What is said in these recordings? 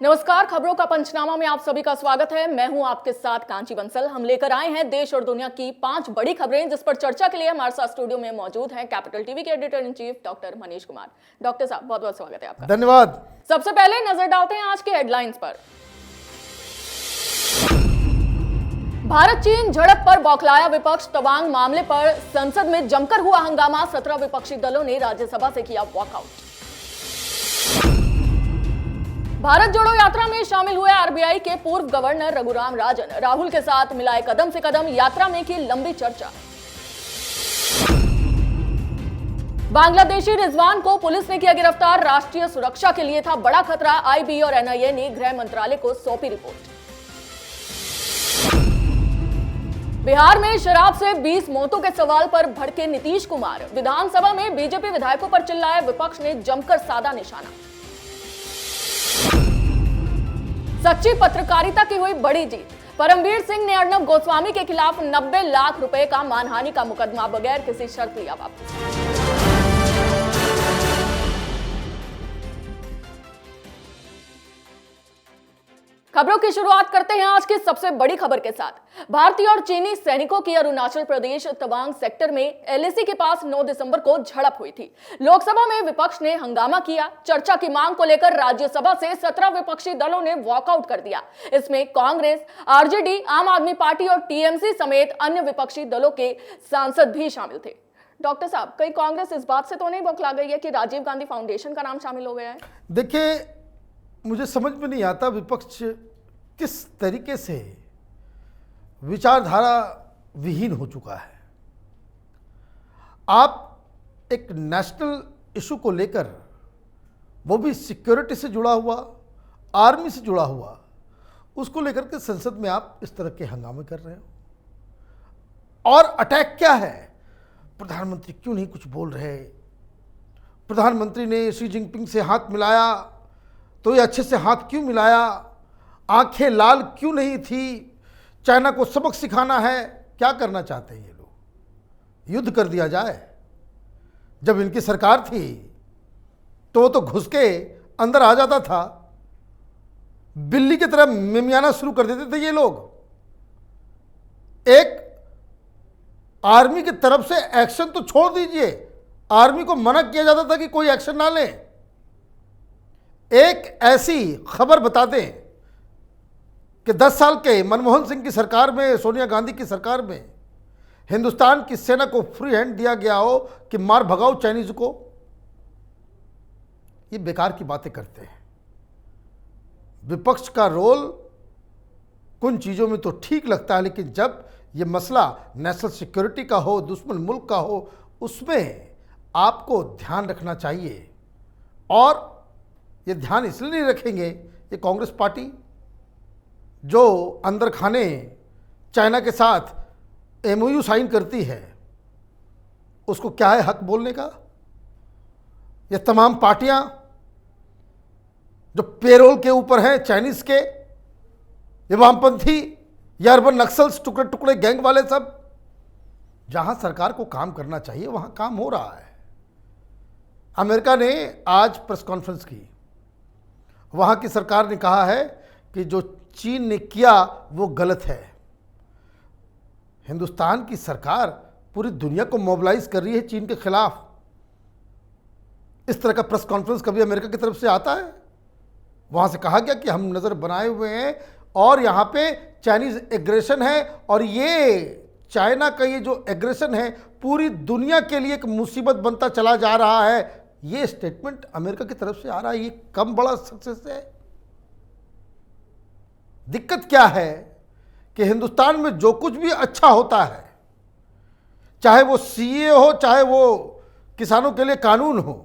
नमस्कार, खबरों का पंचनामा में आप सभी का स्वागत है। मैं हूं आपके साथ कांची बंसल। हम लेकर आए हैं देश और दुनिया की 5 बड़ी खबरें, जिस पर चर्चा के लिए हमारे साथ स्टूडियो में मौजूद हैं कैपिटल टीवी के editor in chief doctor Manish Kumar. Doctor साहब, बहुत बहुत स्वागत है आपका। धन्यवाद। सबसे पहले नजर डालते हैं आज की हेडलाइंस पर। भारत चीन झड़प पर बौखलाया विपक्ष। तवांग मामले पर संसद में जमकर हुआ हंगामा। 17 विपक्षी दलों ने राज्यसभा से किया वॉकआउट। भारत जोड़ो यात्रा में शामिल हुए आरबीआई के पूर्व गवर्नर रघुराम राजन। राहुल के साथ मिलाए कदम से कदम, यात्रा में की लंबी चर्चा। बांग्लादेशी रिजवान को पुलिस ने किया गिरफ्तार। राष्ट्रीय सुरक्षा के लिए था बड़ा खतरा। आईबी और एनआईए ने गृह मंत्रालय को सौंपी रिपोर्ट। बिहार में शराब से 20 मौतों के सवाल पर भड़के नीतीश कुमार। विधानसभा में बीजेपी विधायकों पर चिल्लाए विपक्ष ने जमकर साधा निशाना। सच्ची पत्रकारिता की हुई बड़ी जीत। परमवीर सिंह ने अर्नब गोस्वामी के खिलाफ 90 लाख रुपए का मानहानि का मुकदमा बगैर किसी शर्त लिया वापस। खबरों की शुरुआत करते हैं आज की सबसे बड़ी खबर के साथ। भारतीय और चीनी सैनिकों की अरुणाचल प्रदेश तवांग सेक्टर में एलएसी के पास 9 दिसंबर को झड़प हुई थी। लोकसभा में विपक्ष ने हंगामा किया। चर्चा की मांग को लेकर राज्यसभा से 17 विपक्षी दलों ने वॉकआउट कर दिया। इसमें कांग्रेस, आरजेडी, आम आदमी पार्टी और टीएमसी समेत अन्य विपक्षी दलों के सांसद भी शामिल थे। डॉक्टर साहब, कई कांग्रेस इस बात से तो नहीं बौखला गई है कि राजीव गांधी फाउंडेशन का नाम शामिल हो गया है? देखिए, मुझे समझ में नहीं आता विपक्ष किस तरीके से विचारधारा विहीन हो चुका है। आप एक नेशनल इशू को लेकर, वो भी सिक्योरिटी से जुड़ा हुआ, आर्मी से जुड़ा हुआ, उसको लेकर के संसद में आप इस तरह के हंगामे कर रहे हो। और अटैक क्या है? प्रधानमंत्री क्यों नहीं कुछ बोल रहे? प्रधानमंत्री ने शी जिनपिंग से हाथ मिलाया तो ये अच्छे से हाथ क्यों मिलाया? आंखें लाल क्यों नहीं थी? चाइना को सबक सिखाना है? क्या करना चाहते हैं ये लोग? युद्ध कर दिया जाए। जब इनकी सरकार थी तो वो तो घुस के अंदर आ जाता था, बिल्ली की तरह मिमियाना शुरू कर देते थे ये लोग। एक आर्मी की तरफ से एक्शन तो छोड़ दीजिए, आर्मी को मना किया जाता था कि कोई एक्शन ना ले। एक ऐसी खबर बता दें कि 10 साल के मनमोहन सिंह की सरकार में, सोनिया गांधी की सरकार में हिंदुस्तान की सेना को फ्री हैंड दिया गया हो कि मार भगाओ चाइनीज को। ये बेकार की बातें करते हैं। विपक्ष का रोल कुछ चीज़ों में तो ठीक लगता है, लेकिन जब ये मसला नेशनल सिक्योरिटी का हो, दुश्मन मुल्क का हो, उसमें आपको ध्यान रखना चाहिए। और ये ध्यान इसलिए नहीं रखेंगे, ये कांग्रेस पार्टी जो अंदर खाने चाइना के साथ एमओयू साइन करती है, उसको क्या है हक बोलने का? ये तमाम पार्टियां जो पेरोल के ऊपर हैं चाइनीज के, ये वामपंथी, ये अर्बन नक्सल्स, टुकड़े टुकड़े गैंग वाले, सब जहां सरकार को काम करना चाहिए वहां काम हो रहा है। अमेरिका ने आज प्रेस कॉन्फ्रेंस की। वहाँ की सरकार ने कहा है कि जो चीन ने किया वो गलत है। हिंदुस्तान की सरकार पूरी दुनिया को मोबिलाइज कर रही है चीन के खिलाफ। इस तरह का प्रेस कॉन्फ्रेंस कभी अमेरिका की तरफ से आता है? वहाँ से कहा गया कि हम नज़र बनाए हुए हैं और यहाँ पे चाइनीज एग्रेशन है, और ये चाइना का ये जो एग्रेशन है पूरी दुनिया के लिए एक मुसीबत बनता चला जा रहा है। ये स्टेटमेंट अमेरिका की तरफ से आ रहा है। ये कम बड़ा सक्सेस है? दिक्कत क्या है कि हिंदुस्तान में जो कुछ भी अच्छा होता है, चाहे वो सीए हो, चाहे वो किसानों के लिए कानून हो,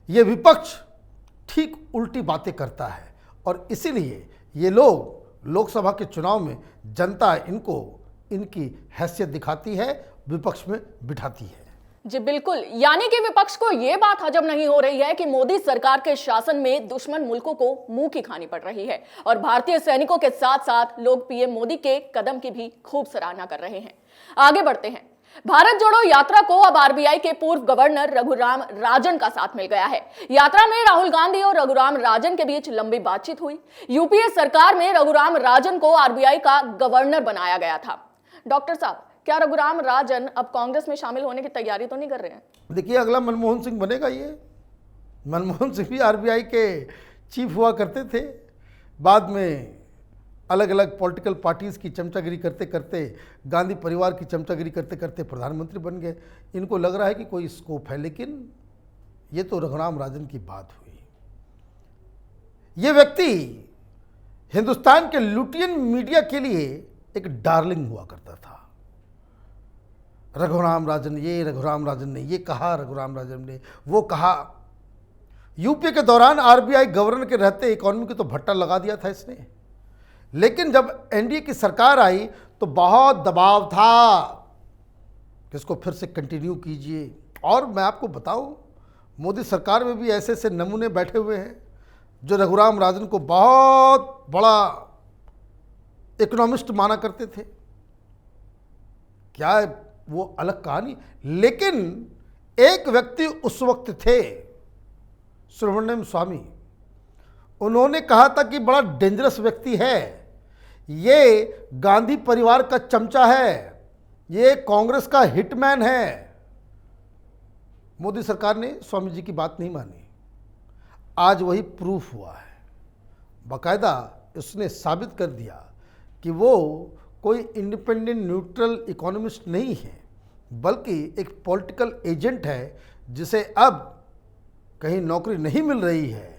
ये विपक्ष ठीक उल्टी बातें करता है। और इसीलिए ये लोग लोकसभा के चुनाव में जनता इनको इनकी हैसियत दिखाती है, विपक्ष में बिठाती है। जी बिल्कुल, यानी कि विपक्ष को यह बात हजम नहीं हो रही है कि मोदी सरकार के शासन में दुश्मन मुल्कों को मुंह की खानी पड़ रही है, और भारतीय सैनिकों के साथ साथ लोग पीएम मोदी के कदम की भी खूब सराहना कर रहे हैं। आगे बढ़ते हैं। भारत जोड़ो यात्रा को अब आरबीआई के पूर्व गवर्नर रघुराम राजन का साथ मिल गया है। यात्रा में राहुल गांधी और रघुराम राजन के बीच लंबी बातचीत हुई। यूपीए सरकार में रघुराम राजन को आरबीआई का गवर्नर बनाया गया था। डॉक्टर साहब, क्या रघुराम राजन अब कांग्रेस में शामिल होने की तैयारी तो नहीं कर रहे हैं? देखिए, अगला मनमोहन सिंह बनेगा। ये मनमोहन सिंह भी आरबीआई के चीफ हुआ करते थे, बाद में अलग अलग पॉलिटिकल पार्टीज़ की चमचागिरी करते करते, गांधी परिवार की चमचागिरी करते करते प्रधानमंत्री बन गए। इनको लग रहा है कि कोई स्कोप है, लेकिन ये तो रघुराम राजन की बात हुई। ये व्यक्ति हिंदुस्तान के लुटियन मीडिया के लिए एक डार्लिंग हुआ करता था। रघुराम राजन ये, रघुराम राजन ने ये कहा, रघुराम राजन ने वो कहा। यूपीए के दौरान आरबीआई गवर्नर के रहते इकोनॉमी की तो भट्टा लगा दिया था इसने, लेकिन जब एनडीए की सरकार आई तो बहुत दबाव था कि इसको फिर से कंटिन्यू कीजिए। और मैं आपको बताऊं, मोदी सरकार में भी ऐसे ऐसे नमूने बैठे हुए हैं जो रघुराम राजन को बहुत बड़ा इकोनॉमिस्ट माना करते थे। क्या वो अलग कहानी, लेकिन एक व्यक्ति उस वक्त थे, सुब्रमण्यम स्वामी। उन्होंने कहा था कि बड़ा डेंजरस व्यक्ति है, ये गांधी परिवार का चमचा है, ये कांग्रेस का हिटमैन है। मोदी सरकार ने स्वामी जी की बात नहीं मानी। आज वही प्रूफ हुआ है। बाकायदा उसने साबित कर दिया कि वो कोई इंडिपेंडेंट न्यूट्रल इकोनॉमिस्ट नहीं है, बल्कि एक पॉलिटिकल एजेंट है, जिसे अब कहीं नौकरी नहीं मिल रही है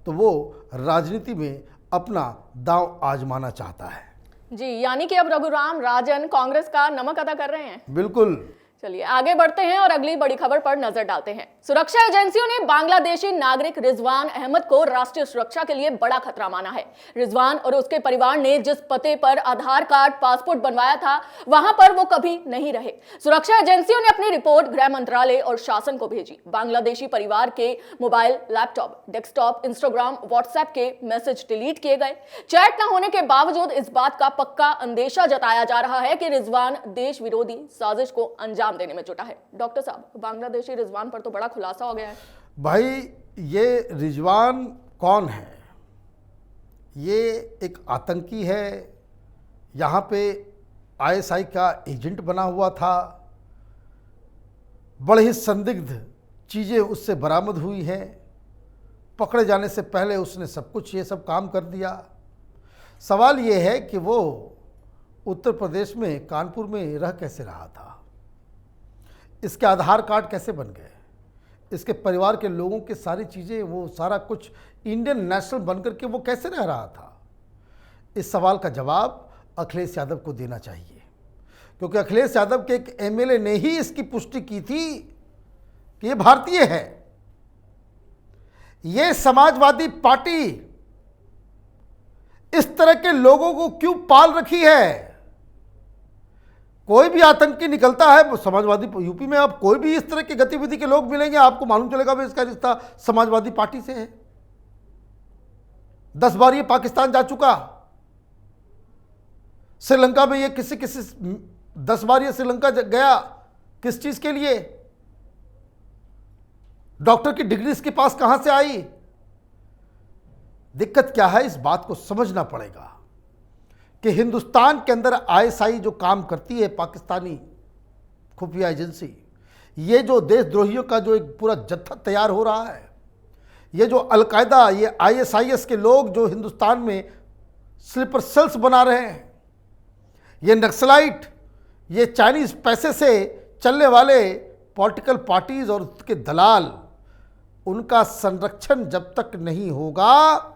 तो वो राजनीति में अपना दांव आजमाना चाहता है। जी, यानी कि अब रघुराम राजन कांग्रेस का नमक अदा कर रहे हैं। बिल्कुल। चलिए आगे बढ़ते हैं और अगली बड़ी खबर पर नजर डालते हैं। सुरक्षा एजेंसियों ने बांग्लादेशी नागरिक रिजवान अहमद को राष्ट्रीय सुरक्षा के लिए बड़ा खतरा माना है। रिजवान और उसके परिवार ने जिस पते पर आधार कार्ड, पासपोर्ट बनवाया था, वहां पर वो कभी नहीं रहे। सुरक्षा एजेंसियों ने अपनी रिपोर्ट गृह मंत्रालय और शासन को भेजी। बांग्लादेशी परिवार के mobile, laptop, desktop, Instagram, WhatsApp के मैसेज डिलीट किए गए। चैट न होने के बावजूद इस बात का पक्का अंदेशा जताया जा रहा है कि रिजवान देश विरोधी साजिश को अंजाम देने में जुटा है। डॉक्टर साहब, बांग्लादेशी रिजवान पर तो बड़ा खुलासा हो गया है। भाई, ये रिजवान कौन है? ये एक आतंकी है, यहाँ पे आईएसआई का एजेंट बना हुआ था। बड़े ही संदिग्ध चीज़ें उससे बरामद हुई हैं। पकड़े जाने से पहले उसने सब कुछ ये सब काम कर दिया। सवाल ये है कि वो उत्तर प्रदेश में कानपुर में रह कैसे रहा था, इसके आधार कार्ड कैसे बन गए, इसके परिवार के लोगों की सारी चीज़ें, वो सारा कुछ इंडियन नेशनल बनकर के वो कैसे रह रहा था। इस सवाल का जवाब अखिलेश यादव को देना चाहिए, क्योंकि अखिलेश यादव के एक एमएलए ने ही इसकी पुष्टि की थी कि ये भारतीय है। ये समाजवादी पार्टी इस तरह के लोगों को क्यों पाल रखी है? कोई भी आतंकी निकलता है समाजवादी, यूपी में आप कोई भी इस तरह की गतिविधि के लोग मिलेंगे, आपको मालूम चलेगा भी इसका रिश्ता समाजवादी पार्टी से है। 10 बार ये पाकिस्तान जा चुका, श्रीलंका में ये किसी 10 बार ये श्रीलंका गया। किस चीज के लिए? डॉक्टर की डिग्री इसके पास कहां से आई? दिक्कत क्या है, इस बात को समझना पड़ेगा कि हिंदुस्तान के अंदर आईएसआई जो काम करती है, पाकिस्तानी खुफिया एजेंसी, ये जो देशद्रोहियों का जो एक पूरा जत्था तैयार हो रहा है, ये जो अलकायदा, ये आईएसआईएस के लोग जो हिंदुस्तान में स्लीपर सेल्स बना रहे हैं, ये नक्सलाइट, ये चाइनीज पैसे से चलने वाले पॉलिटिकल पार्टीज और उसके दलाल, उनका संरक्षण जब तक नहीं होगा,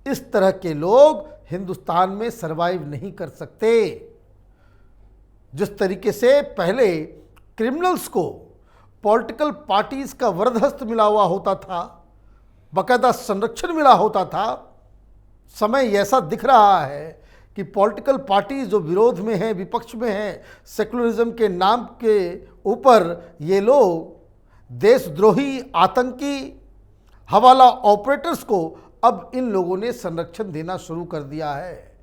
इस तरह के लोग हिंदुस्तान में सरवाइव नहीं कर सकते। जिस तरीके से पहले क्रिमिनल्स को पॉलिटिकल पार्टीज का वरदहस्त मिला हुआ होता था, बाकायदा संरक्षण मिला होता था, समय ऐसा दिख रहा है कि पॉलिटिकल पार्टीज जो विरोध में हैं, विपक्ष में हैं, सेकुलरिज्म के नाम के ऊपर ये लोग देशद्रोही, आतंकी, हवाला ऑपरेटर्स को अब इन लोगों ने संरक्षण देना शुरू कर दिया है।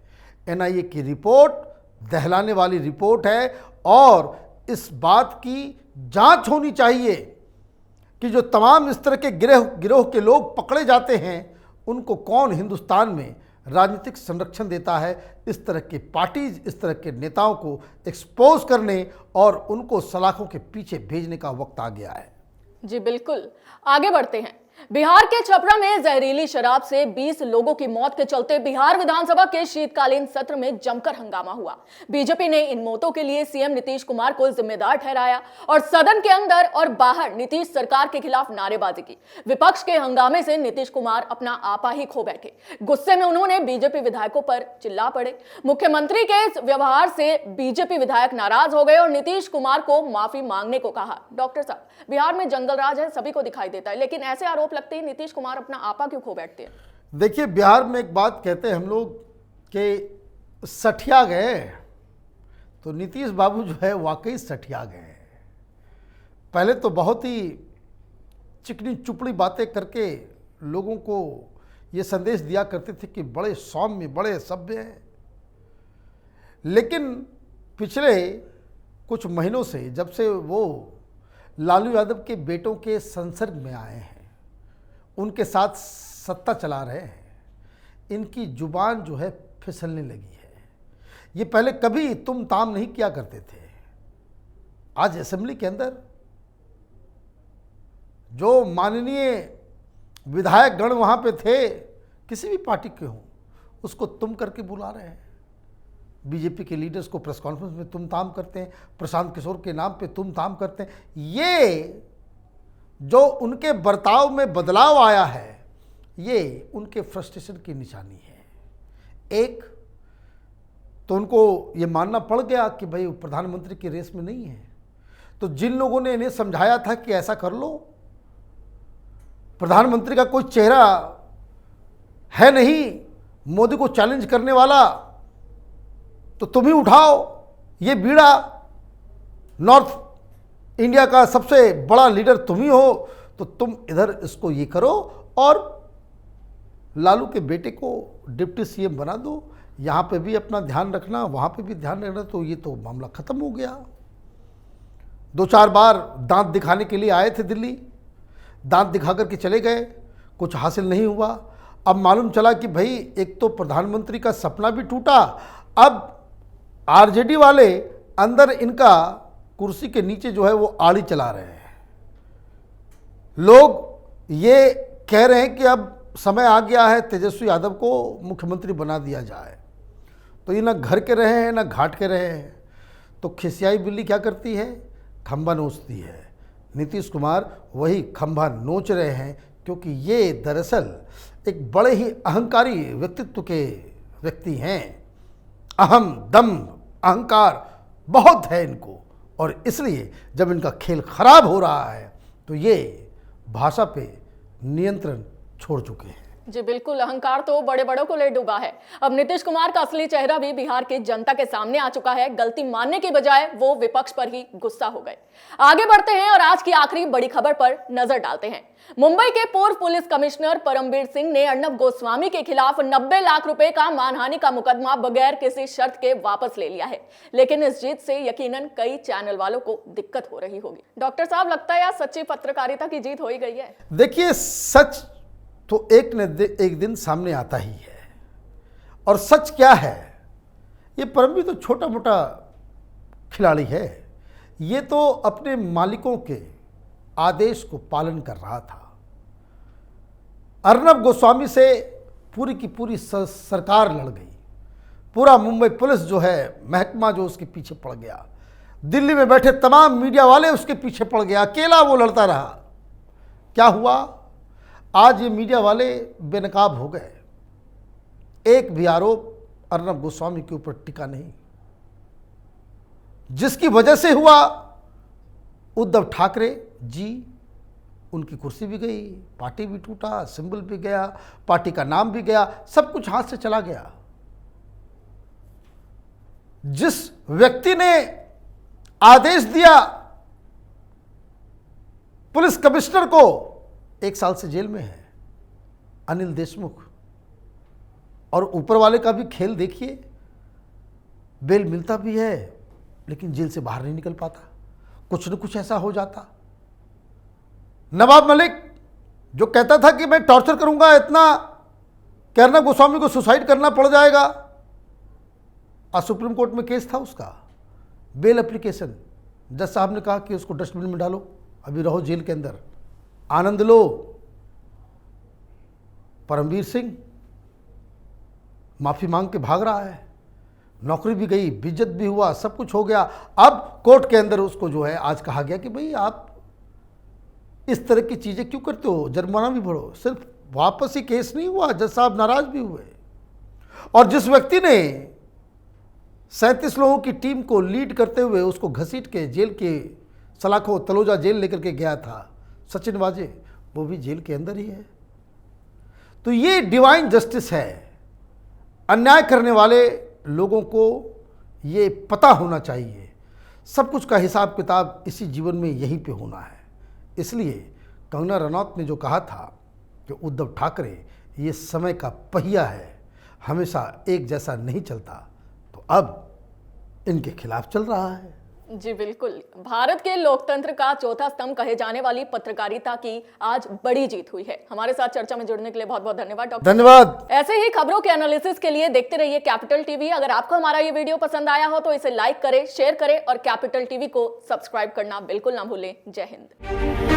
एनआईए की रिपोर्ट दहलाने वाली रिपोर्ट है और इस बात की जांच होनी चाहिए कि जो तमाम इस तरह के गिरोह के लोग पकड़े जाते हैं उनको कौन हिंदुस्तान में राजनीतिक संरक्षण देता है। इस तरह के पार्टीज, इस तरह के नेताओं को एक्सपोज करने और उनको सलाखों के पीछे भेजने का वक्त आ गया है। जी बिल्कुल, आगे बढ़ते हैं। बिहार के छपरा में जहरीली शराब से 20 लोगों की मौत के चलते बिहार विधानसभा के शीतकालीन सत्र में जमकर हंगामा हुआ। बीजेपी ने इन मौतों के लिए सीएम नीतीश कुमार को जिम्मेदार ठहराया और सदन के अंदर और बाहर नीतीश सरकार के खिलाफ नारेबाजी की। विपक्ष के हंगामे से नीतीश कुमार अपना आपा ही खो बैठे। गुस्से में उन्होंने बीजेपी विधायकों पर चिल्ला पड़े। मुख्यमंत्री के इस व्यवहार से बीजेपी विधायक नाराज हो गए और नीतीश कुमार को माफी मांगने को कहा। डॉक्टर साहब, बिहार में जंगल राज है, सभी को दिखाई देता है, लेकिन ऐसे आरोप लगते ही नीतीश कुमार अपना आपा क्यों खो बैठते हैं? देखिए, बिहार में एक बात कहते हैं हम लोग कि सठिया गए, तो नीतीश बाबू जो है वाकई सठिया गए। पहले तो बहुत ही चिकनी चुपड़ी बातें करके लोगों को ये संदेश दिया करते थे कि बड़े सौम्य, बड़े सभ्य हैं, लेकिन पिछले कुछ महीनों से जब से वो लालू यादव के बेटों के संसर्ग में आए हैं, उनके साथ सत्ता चला रहे हैं, इनकी जुबान जो है फिसलने लगी है। ये पहले कभी तुम ताम नहीं किया करते थे। आज असेंबली के अंदर जो माननीय विधायक गण वहाँ पे थे, किसी भी पार्टी के हों, उसको तुम करके बुला रहे हैं। बीजेपी के लीडर्स को प्रेस कॉन्फ्रेंस में तुम ताम करते हैं, प्रशांत किशोर के नाम पे तुम ताम करते हैं। ये जो उनके बर्ताव में बदलाव आया है, ये उनके फ्रस्ट्रेशन की निशानी है। एक तो उनको ये मानना पड़ गया कि भाई प्रधानमंत्री की रेस में नहीं है, तो जिन लोगों ने इन्हें समझाया था कि ऐसा कर लो, प्रधानमंत्री का कोई चेहरा है नहीं मोदी को चैलेंज करने वाला, तो तुम ही उठाओ ये बीड़ा, नॉर्थ इंडिया का सबसे बड़ा लीडर तुम ही हो, तो तुम इधर इसको ये करो और लालू के बेटे को डिप्टी सीएम बना दो, यहाँ पे भी अपना ध्यान रखना, वहाँ पे भी ध्यान रखना। तो ये तो मामला ख़त्म हो गया। 2-4 बार दांत दिखाने के लिए आए थे दिल्ली, दांत दिखा करके चले गए, कुछ हासिल नहीं हुआ। अब मालूम चला कि भाई एक तो प्रधानमंत्री का सपना भी टूटा, अब आरजेडी वाले अंदर इनका कुर्सी के नीचे जो है वो आड़ी चला रहे हैं। लोग ये कह रहे हैं कि अब समय आ गया है तेजस्वी यादव को मुख्यमंत्री बना दिया जाए। तो ये ना घर के रहे हैं ना घाट के रहे हैं, तो खिसियाई बिल्ली क्या करती है, खंभा नोचती है। नीतीश कुमार वही खंभा नोच रहे हैं, क्योंकि ये दरअसल एक बड़े ही अहंकारी व्यक्तित्व के व्यक्ति हैं। अहम दम अहंकार बहुत है इनको, और इसलिए जब इनका खेल खराब हो रहा है तो ये भाषा पे नियंत्रण छोड़ चुके हैं। जी बिल्कुल, अहंकार तो बड़े बड़ों को ले डूबा है। अब नीतीश कुमार का असली चेहरा भी बिहार की जनता के सामने आ चुका है। गलती मानने की बजाय वो विपक्ष पर ही गुस्सा हो गए। आगे बढ़ते हैं और आज की आखिरी बड़ी खबर पर नजर डालते हैं। मुंबई के पूर्व पुलिस कमिश्नर परमबीर सिंह ने अर्नब गोस्वामी के खिलाफ 90 लाख रुपए का मानहानि का मुकदमा बगैर किसी शर्त के वापस ले लिया है, लेकिन इस जीत से यकीनन कई चैनल वालों को दिक्कत हो रही होगी। डॉक्टर साहब, लगता है यार सच्ची पत्रकारिता की जीत हो ही गई है। देखिए, सच तो एक न एक दिन सामने आता ही है, और सच क्या है, ये परमबीर तो छोटा मोटा खिलाड़ी है। ये तो अपने मालिकों के आदेश को पालन कर रहा था। अर्नब गोस्वामी से पूरी की पूरी सरकार लड़ गई, पूरा मुंबई पुलिस जो है महकमा जो उसके पीछे पड़ गया, दिल्ली में बैठे तमाम मीडिया वाले उसके पीछे पड़ गया, अकेला वो लड़ता रहा। क्या हुआ, आज ये मीडिया वाले बेनकाब हो गए। एक भी आरोप अर्नब गोस्वामी के ऊपर टिका नहीं, जिसकी वजह से हुआ उद्धव ठाकरे जी, उनकी कुर्सी भी गई, पार्टी भी टूटा, सिंबल भी गया, पार्टी का नाम भी गया, सब कुछ हाथ से चला गया। जिस व्यक्ति ने आदेश दिया पुलिस कमिश्नर को, 1 साल से जेल में है, अनिल देशमुख। और ऊपर वाले का भी खेल देखिए, बेल मिलता भी है लेकिन जेल से बाहर नहीं निकल पाता। कुछ न कुछ ऐसा हो जाता। नवाब मलिक जो कहता था कि मैं टॉर्चर करूंगा इतना कि अर्नब गोस्वामी को सुसाइड करना पड़ जाएगा, आज सुप्रीम कोर्ट में केस था उसका, बेल एप्लीकेशन, जज साहब ने कहा कि उसको डस्टबिन में डालो, अभी रहो जेल के अंदर, आनंद लो। परमवीर सिंह माफी मांग के भाग रहा है, नौकरी भी गई, बेइज्जत भी हुआ, सब कुछ हो गया। अब कोर्ट के अंदर उसको जो है आज कहा गया कि भाई आप इस तरह की चीजें क्यों करते हो, जुर्माना भी भरो। सिर्फ वापस ही केस नहीं हुआ, जज साहब नाराज भी हुए। और जिस व्यक्ति ने 37 लोगों की टीम को लीड करते हुए उसको घसीट के जेल के सलाखों तलोजा जेल लेकर के गया था, सचिन वाजे, वो भी जेल के अंदर ही है। तो ये डिवाइन जस्टिस है। अन्याय करने वाले लोगों को ये पता होना चाहिए, सब कुछ का हिसाब किताब इसी जीवन में यहीं पे होना है। इसलिए कंगना रनौत ने जो कहा था कि उद्धव ठाकरे ये समय का पहिया है, हमेशा एक जैसा नहीं चलता, तो अब इनके खिलाफ चल रहा है। जी बिल्कुल, भारत के लोकतंत्र का चौथा स्तंभ कहे जाने वाली पत्रकारिता की आज बड़ी जीत हुई है। हमारे साथ चर्चा में जुड़ने के लिए बहुत बहुत धन्यवाद डॉक्टर। धन्यवाद। ऐसे ही खबरों के एनालिसिस के लिए देखते रहिए कैपिटल टीवी। अगर आपको हमारा ये वीडियो पसंद आया हो तो इसे लाइक करें, शेयर करें और कैपिटल टीवी को सब्सक्राइब करना बिल्कुल ना भूलें। जय हिंद।